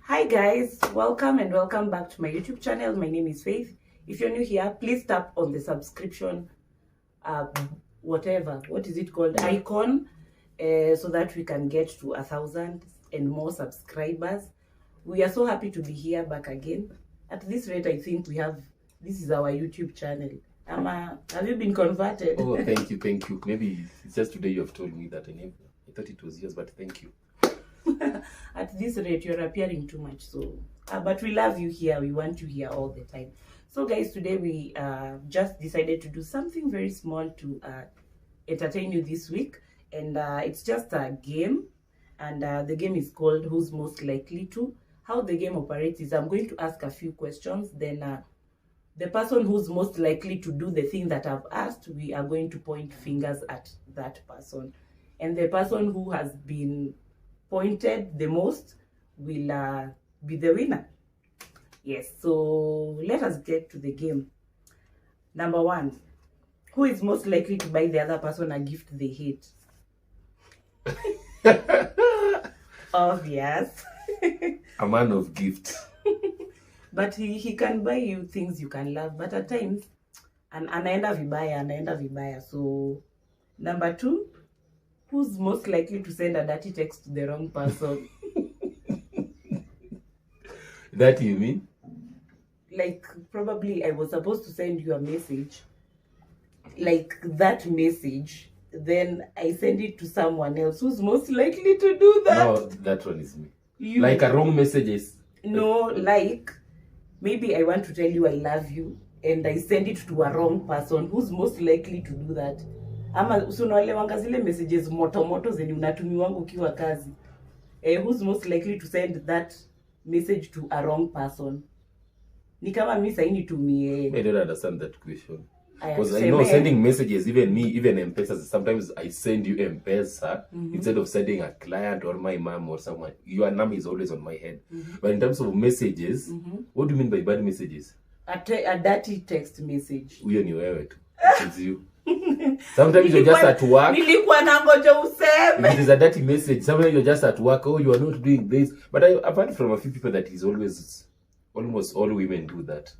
Hi guys, welcome and welcome back to my YouTube channel. My name is Faith. If you're new here, please tap on the subscription what is it called, icon, so that we can get to 1,000 and more subscribers. We are so happy to be here back again. At this rate, I think this is our YouTube channel. Have you been converted? Oh, thank you. Maybe it's just today you have told me that. I thought it was yours, but thank you. At this rate, you're appearing too much. So, but we love you here. We want you here all the time. So, guys, today we just decided to do something very small to entertain you this week, and it's just a game, and the game is called "Who's Most Likely To." How the game operates is I'm going to ask a few questions, then the person who's most likely to do the thing that I've asked, we are going to point fingers at that person. And the person who has been pointed the most will be the winner. Yes, so let us get to the game. Number 1. Who is most likely to buy the other person a gift they hate? Obvious. A man of gifts. But he can buy you things you can love, but at times anaenda vibaya. So number 2, who's most likely to send a dirty text to the wrong person? That you mean? Like, probably I was supposed to send you a message, like that message, then I send it to someone else. Who's most likely to do that? No, that one is me. You. Like a wrong message is... No, like maybe I want to tell you I love you and I send it to a wrong person. Who's most likely to do that? Ama unaelewanga zile messages moto zenye unatumiwanga ukiwa kazi. Who's most likely to send that message to a wrong person? Ni kama mimi sasa nitumie. I don't understand that question. Because I know sending messages, even M-Pesa, sometimes I send you M-Pesa instead of sending a client or my mom or someone. Your number is always on my head. But in terms of messages, what do you mean by bad messages? A dirty text message. Huyo ni wewe tu. It's you. Sometimes you're just at work. Nilikuwa nangoja useme. It is a dirty message. Sometimes you're just at work. Oh, you are not doing this. But I've heard from a few people that is almost all women do that.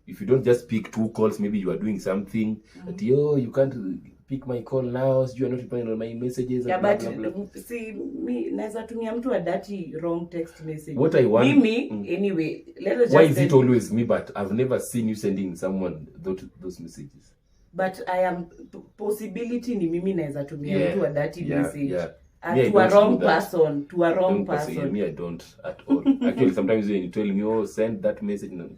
If you don't just pick 2 calls, maybe you are doing something. That, you can't pick my call now. So you are not replying on my messages. Yeah, blah, but blah, blah. See, me naeza tumia mtu a dirty wrong text message. What I want... Anyway, let us just... Why is it always me? But I've never seen you sending someone those messages. But I am... Possibility ni mimi naeza tumia mtu a dirty message. Yeah. To a wrong person. To a wrong person. Me, I don't at all. Actually, sometimes when you tell me, oh, send that message... No.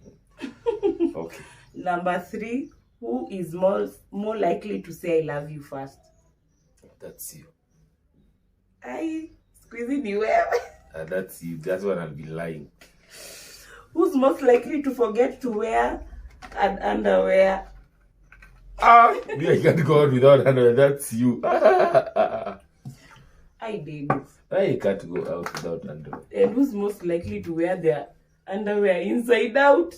Okay. Number 3, who is more likely to say I love you first? That's you. Squeezy ni wewe. That's you. That's what I'll be lying. Who's most likely to forget to wear an underwear? I can't go out without underwear. That's you. I did. I can't go out without underwear. And who's most likely to wear their underwear inside out?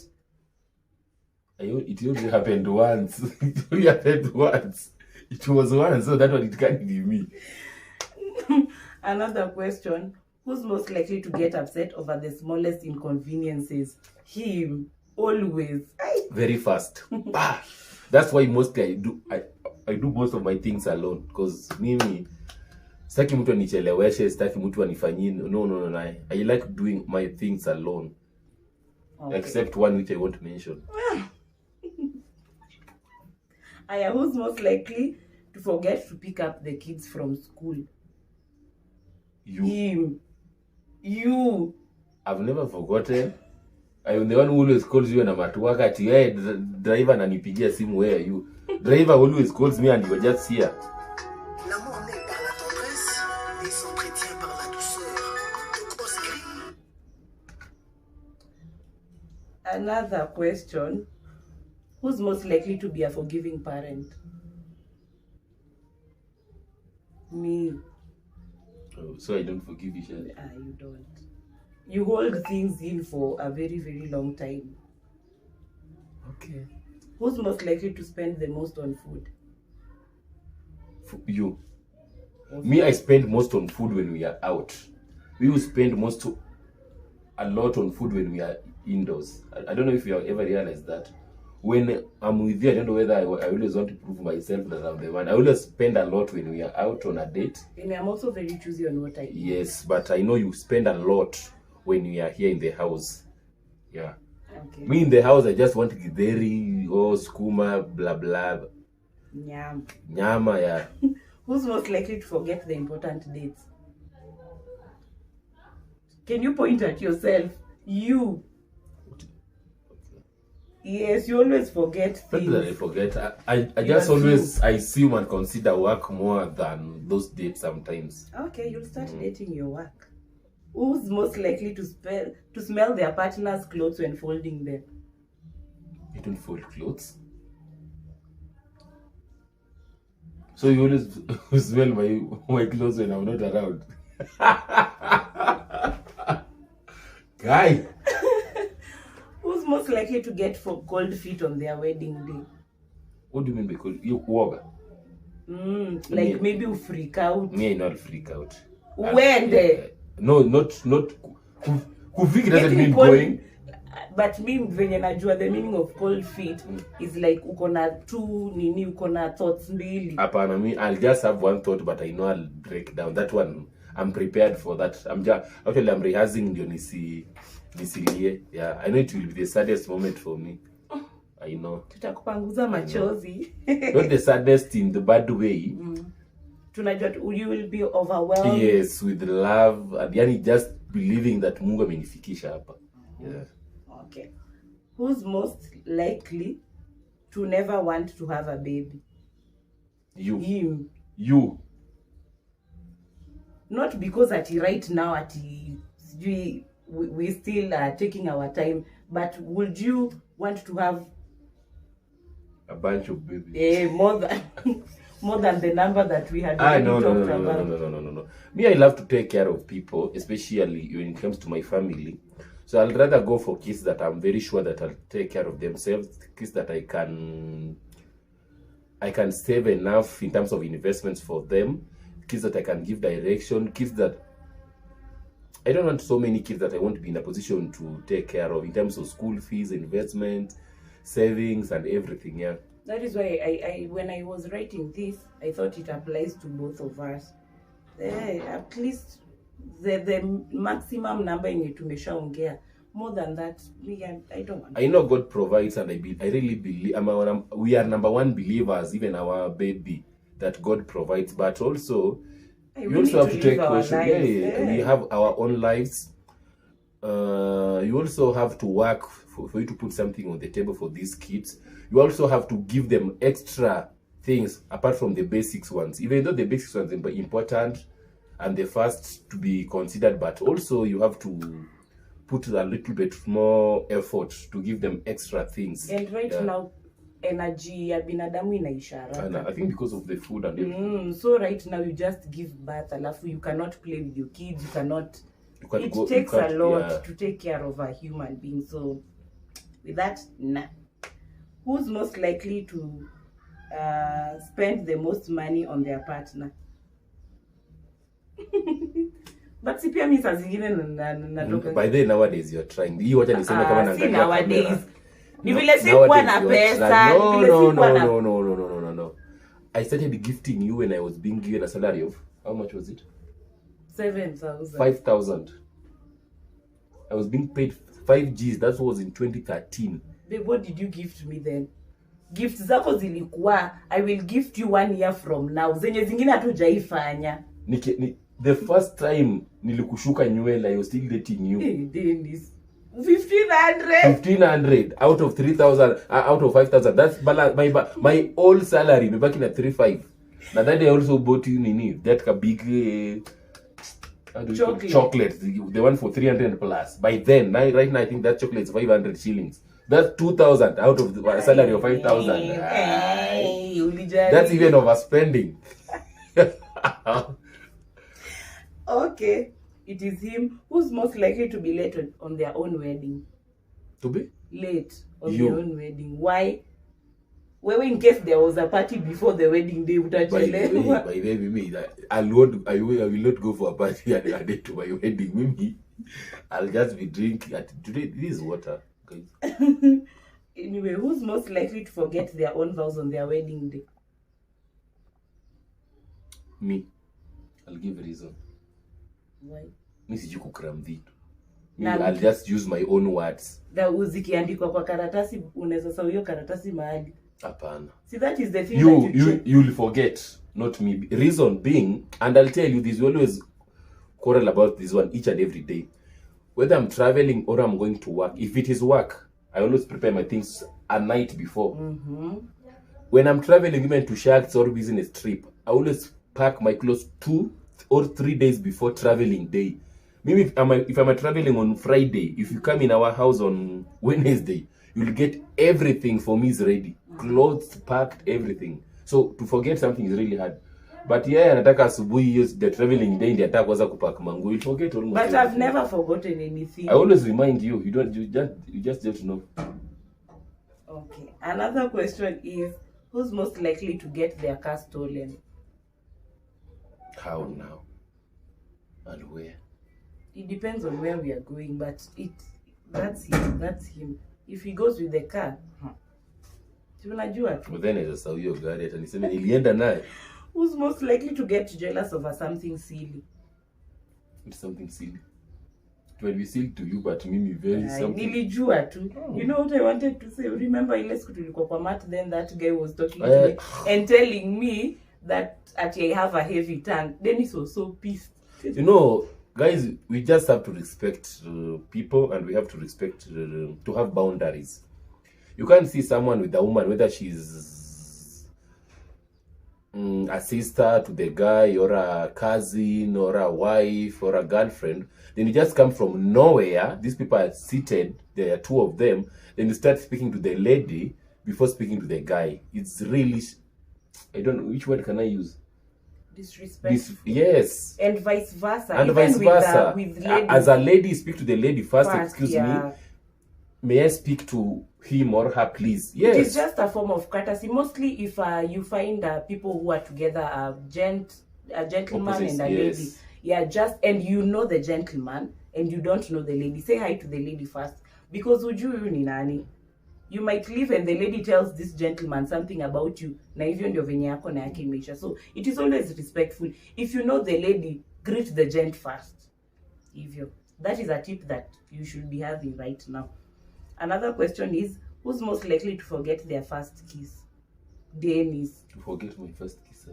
It only happened once. It was once, so that one it can't be me. Another question. Who's most likely to get upset over the smallest inconveniences? Him. Always. Very fast. That's why mostly I do most of my things alone. Because mimi, sitaki mtu anicheleweshe, sitaki mtu anifanyie. No. I like doing my things alone. Okay. Except one which I won't mention. Who's most likely to forget to pick up the kids from school? You. Him. You. I've never forgotten. I am the one who always calls you when I'm at work. Hey, driver ananipigia simu, where are you? Driver always calls me and you're just here. L'amour naît par la tendresse et s'entretient par la douceur. Another question. Who's most likely to be a forgiving parent? Me. Oh, so I don't forgive you, Shani? You don't. You hold things in for a very, very long time. Okay. Who's most likely to spend the most on food? You. Me, I spend most on food when we are out. We will spend a lot on food when we are indoors. I don't know if you have ever realized that. When I'm with you, I don't know whether I always want to prove myself that I'm the one. I always spend a lot when we are out on a date. And I'm also very choosy on what I eat. Yes, but I know you spend a lot when we are here in the house. Yeah. Okay. Me in the house, I just want githeri, skuma, blah blah. Nyam. Nyama, yeah. Who's most likely to forget the important dates? Can you point at yourself? You. Yes, you always forget things. Not that I forget. I just always assume and consider work more than those dates sometimes. Okay, you'll start dating your work. Who's most likely to smell their partner's clothes when folding them? You don't fold clothes. So you always smell my clothes when I'm not around. Guy. Who's most likely to get cold feet on their wedding day? What do you mean by cold? You woga? Like maybe you freak out. Me, I not freak out. When? No, not. Kufik doesn't mean cold, going. But me, venye najua the meaning of cold feet is like ukona ukona thoughts mbili. Apana, me, I'll just have one thought, but I know I'll break down. That one, I'm prepared for that. I'm rehearsing ndio nisilie. Yeah, I know it will be the saddest moment for me. I know. Tutakupanguza machozi. Not the saddest in the bad way. Tunajua you will be overwhelmed. Yes, with love and yani just believing that Mungu amenifikisha hapa. Yeah. Okay. Who's most likely to never want to have a baby? You. Him. You. Not because right now we still are taking our time, but would you want to have a bunch of babies? More than the number that we had already talked about. No. Me, I love to take care of people, especially when it comes to my family. So I'll rather go for kids that I'm very sure that I'll take care of themselves, kids that I can save enough in terms of investments for them, kids that I can give direction, kids that I don't want so many kids that I won't be in a position to take care of in terms of school fees, investment, savings, and everything. Yeah. That is why I when I was writing this, I thought it applies to both of us. At least the maximum number in tumeshaongea. More than that, I don't want. I know God provides, and I really believe. We are number one believers, even our baby, that God provides. But also, you also have to take caution. We have our own lives. You also have to work for you to put something on the table for these kids. You also have to give them extra things apart from the basics ones. Even though the basics ones are important and the first to be considered, but also you have to put a little bit more effort to give them extra things. And now, energy ya binadamu inaisha haraka. I think because of the food and everything. So right now you just give birth, alafu you cannot play with your kids. It takes a lot to take care of a human being. So with that, nah. Who's most likely to spend the most money on their partner? But si pia mimi saa zingine natoka. By the nowadays you're trying. Hii wacha niseme kama naangalia nowadays. Ni vile sikuwa na pesa, No. I started gifting you when I was being given a salary of how much was it? 7,000. 5,000. I was being paid 5 Gs. That was in 2013. Babe, what did you gift me then? Gifts zako zilikuwa I will gift you 1 year from now. Zenye zingine hatujaifanya. The first time nilikushuka nywele, I was still dating you. Dennis. 1,500 out of 3,000, out of 5,000. That's my old salary. Me back in at 3,500. Now that I also bought you that big chocolate, the one for 300 plus. By then, right now I think that chocolate is 500 shillings. That's 2,000 out of the salary of 5,000. That's even overspending. Okay. It is him who's most likely to be late on their own wedding. To be? Late on their own wedding. Why? Wewe in case there was a party before the wedding day, By the utachelewa. way, Mimi, I will not go for a party and a day to my wedding. Mimi, I'll just be drinking. Today, this is water, guys. Anyway, who's most likely to forget their own vows on their wedding day? Me. I'll give a reason. Why? Mi sijui kukram vitu. Na I'll just use my own words. Na zikiandikwa kwa karatasi, unaweza sahau hiyo karatasi mahali. Hapana. See, that is the thing that you'll forget, not me. Reason being, and I'll tell you this, we always quarrel about this one each and every day. Whether I'm traveling or I'm going to work, if it is work, I always prepare my things a night before. When I'm traveling even to shacks or business trip, I always pack my clothes 2 or 3 days before traveling day. Maybe if I'm traveling on Friday, if you come in our house on Wednesday, you'll get everything for me is ready. Clothes packed, everything. So to forget something is really hard. But yeah, anataka asubuhi the traveling day ndio ataka kuanza kupack mango. You forget almost. But everything. I've never forgotten anything. I always remind you. You just have to know. Okay. Another question is, who's most likely to get their car stolen? How now? And where? It depends on where we are going, but that's him. If he goes with the car, tunajua tu. But then as a hiyo gari hata niseme nilienda naye. Who's most likely to get jealous over something silly? It's something silly. It will be silly to you, but mimi very something. Nilijua tu. You know what I wanted to say? Remember ile siku tulikuwa kwa mat, then that guy was talking to me and telling me that I have a heavy tongue. Dennis was so pissed. You know, guys, we just have to respect people, and we have to respect to have boundaries. You can't see someone with a woman, whether she's a sister to the guy or a cousin or a wife or a girlfriend, then you just come from nowhere. These people are seated, there are 2 of them, then you start speaking to the lady before speaking to the guy. It's really, I don't know, which word can I use? Disrespectful. Yes. And vice versa. And even vice versa. With ladies. As a lady, speak to the lady first. Excuse yeah. me. May I speak to him or her, please? Yes. It is just a form of courtesy. Mostly if you find people who are together, a gentleman Opposites, and a lady. Yeah, and you know the gentleman and you don't know the lady. Say hi to the lady first. Because ujui ni nani. You might leave and the lady tells this gentleman something about you. Na hivyo ndio venye yako na yake imeisha. So it is always respectful. If you know the lady, greet the gent first. Hivyo. That is a tip that you should be having right now. Another question is, who's most likely to forget their first kiss? Dennis. To forget my first kiss.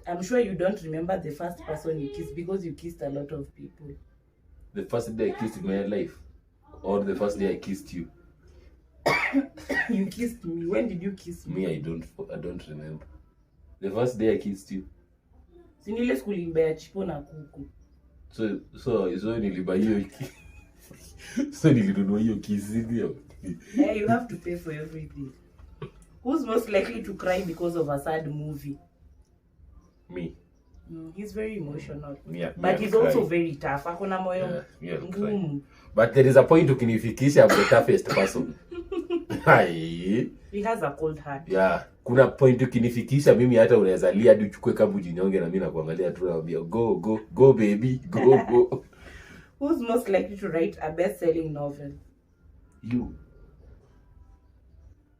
I'm sure you don't remember the first person you kissed because you kissed a lot of people. The first day I kissed in my life? Or the first day I kissed you? You kissed me. When did you kiss me? Me, I don't remember. The first day I kissed you. Sinile school imbea chipo na kuku. So niliba hiyo so nilinunua hiyo kiss ndio. Yeah, you have to pay for everything. Who's most likely to cry because of a sad movie? Me. He's very emotional. But he's also very tough. Akona moyo ngumu. But there is a point ukinifikisha I'm the toughest person. He has a cold heart. Yeah. Kuna point ukinifikisha mimi hata unaweza lia hadi uchukue kabu jinyonge na mimi nakuangalia tu naambia go baby, go. Who's most likely to write a best-selling novel? You.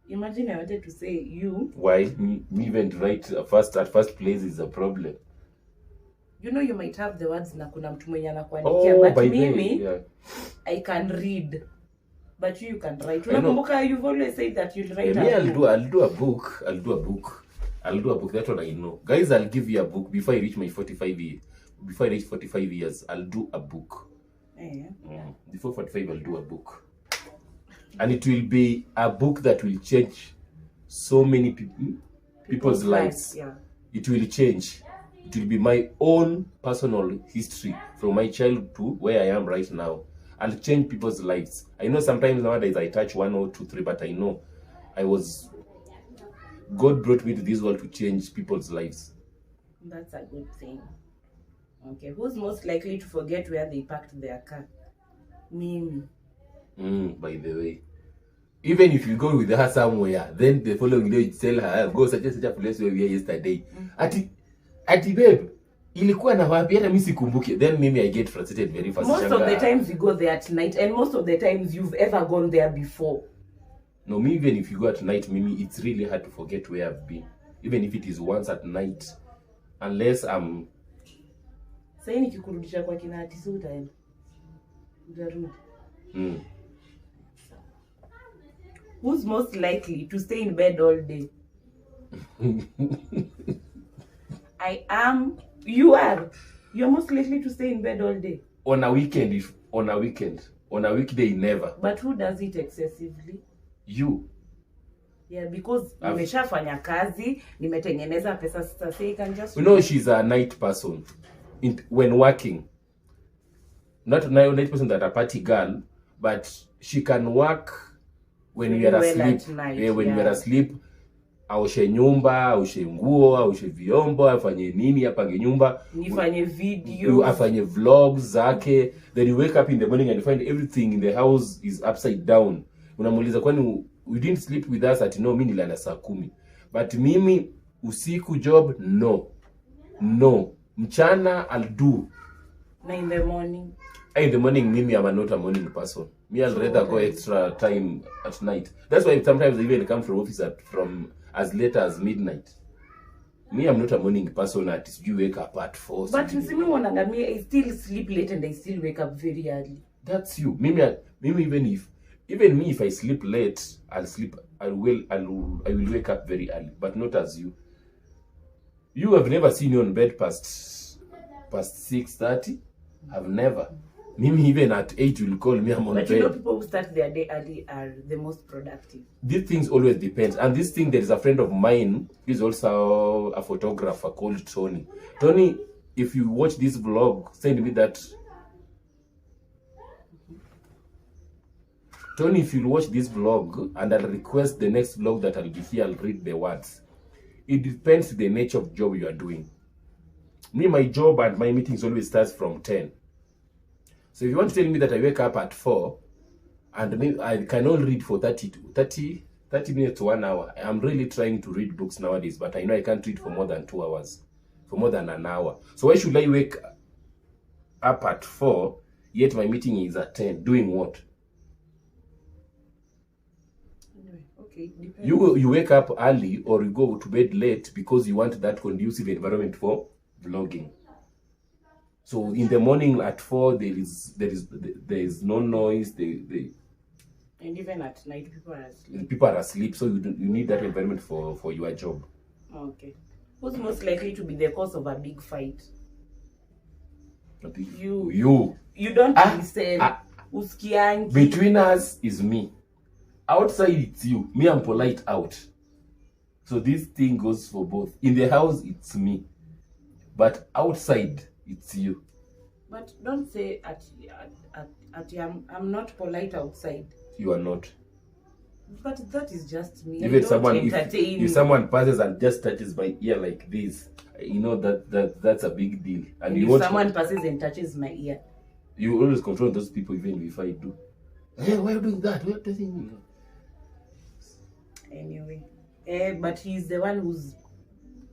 Imagine I wanted to say you. Why? Me even write at first place is a problem. You know you might have the words na kuna mtu mwenye anakuandikia, but mimi I can read. But you can write. Unakumbuka you've always said that you'll write a book. I'll do a book. That one I know. Guys, I'll give you a book before I reach my 45 years. Before I reach 45 years, I'll do a book. Before 45, I'll do a book. And it will be a book that will change so many people's lives. Yeah. It will change. It will be my own personal history from my childhood to where I am right now. I'll change people's lives. I know sometimes nowadays I touch 1 or 2, 3, but I know God brought me to this world to change people's lives. That's a good thing. Okay, who's most likely to forget where they parked their car? Mimi. By the way, even if you go with her somewhere, then the following day you tell her, go such and such a place where we were yesterday. Ati babe, ilikuwa na wapi? Hata mimi sikumbuki. Then mimi I get frustrated very fast. Most of the times you go there at night, and most of the times you've ever gone there before. No, me, even if you go at night, Mimi, it's really hard to forget where I've been. Even if it is once at night. Unless I'm... Sasa nikikurudisha kwa kina ati si utaenda. Utarudi. Who's most likely to stay in bed all day? I am. You are. You're most likely to stay in bed all day. On a weekend, on a weekday, never. But who does it excessively? You. Yeah, because nimeshafanya kazi, nimetengeneza pesa sasa, so you can just... You know, she's a night person. When working. Not a night person that a party girl, but she can work when you are asleep. When you are asleep, aushe nyumba, aushe nguo, aushe vyombo, afanye nini, apange nyumba, nifanye video, afanye vlogs zake. Then you wake up in the morning and you find everything in the house is upside down. Unamuuliza kwani we didn't sleep with us at no, mimi nilala saa 10. But mimi usiku job no. Mchana I'll do. Na in the morning. In the morning, Mimi, I'm not a morning person. Me, I'll rather go extra time at night. That's why sometimes I even come from office from as late as midnight. Me, I'm not a morning person. At you wake up at 4. But you see me, I still sleep late and I still wake up very early. That's you. Mimi, even me, if I sleep late, I will wake up very early. But not as you. You have never seen me on bed past 6:30. I've never. Mimi, even at 8, you'll call me, I'm on bed. But you know, people who start their day early are the most productive. These things always depend. And this thing, there is a friend of mine, he's also a photographer called Tony. Tony, if you watch this vlog, send me that. Tony, if you watch this vlog, and I'll request the next vlog that I'll be here, I'll read the words. It depends the nature of job you are doing. Me, my job and my meetings always starts from 10. So if you want to tell me that I wake up at 4, and I can only read for 30 minutes to 1 hour, I'm really trying to read books nowadays, but I know I can't read for more than 2 hours, for more than an hour. So why should I wake up at 4, yet my meeting is at 10? Doing what? Anyway, okay, depends. You wake up early or you go to bed late because you want that conducive environment for vlogging. So in the morning at 4, there is no noise. And even at night, people are asleep. People are asleep, so you need that environment for your job. Okay. Who's most likely to be the cause of a big fight? You don't listen. Uskianki. Between us is me. Outside it's you. Me, I'm polite out. So this thing goes for both. In the house, it's me. But outside, it's you. But don't say I'm not polite outside. You are not. But that is just me. Even if someone passes and just touches my ear like this, you know that's a big deal. And if someone passes and touches my ear, you always confront those people even if I do. Hey, why are you doing that? Why are you touching me? Anyway. But he's the one who's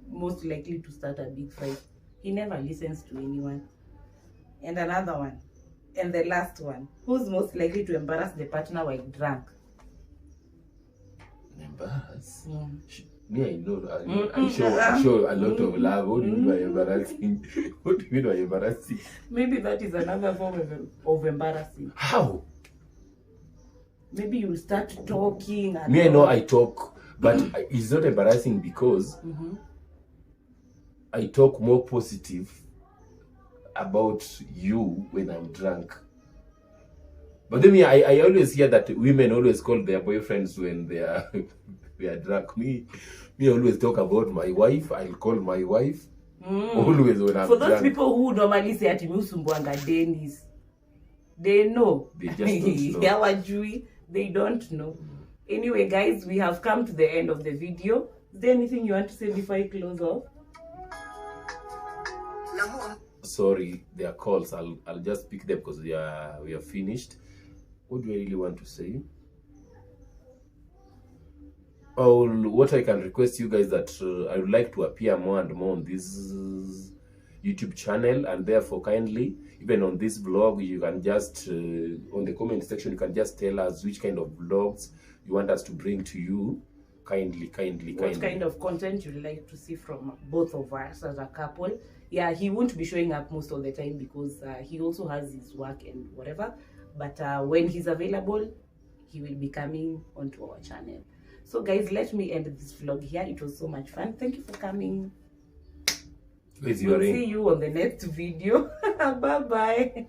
most likely to start a big fight. He never listens to anyone. And another one. And the last one. Who's most likely to embarrass the partner while drunk? Embarrass? Yeah. Me, I know. I show a lot of love. What do you mean by embarrassing? What do you mean by embarrassing? Maybe that is another form of embarrassing. How? Maybe you start talking. Me, I know I talk, but it's not embarrassing because I talk more positive about you when I'm drunk. But then I always hear that women always call their boyfriends when they are drunk. Me always talk about my wife. I'll call my wife always when I'm drunk. For those people who normally say ati musumbuanga Dennis, they know. They just don't know. They don't know. Anyway, guys, we have come to the end of the video. Is there anything you want to say before I close off? Sorry, there are calls. I'll just pick them because we are finished. What do I really want to say? what I can request you guys that I would like to appear more and more on this YouTube channel, and therefore kindly, even on this vlog, you can just on the comment section you can just tell us which kind of vlogs you want us to bring to you. Kindly. What kind of content you'd like to see from both of us as a couple. Yeah, he won't be showing up most of the time because he also has his work and whatever, but when he's available, he will be coming onto our channel. So guys, let me end this vlog here. It was so much fun. Thank you for coming. Please, We'll see you on the next video. Bye bye.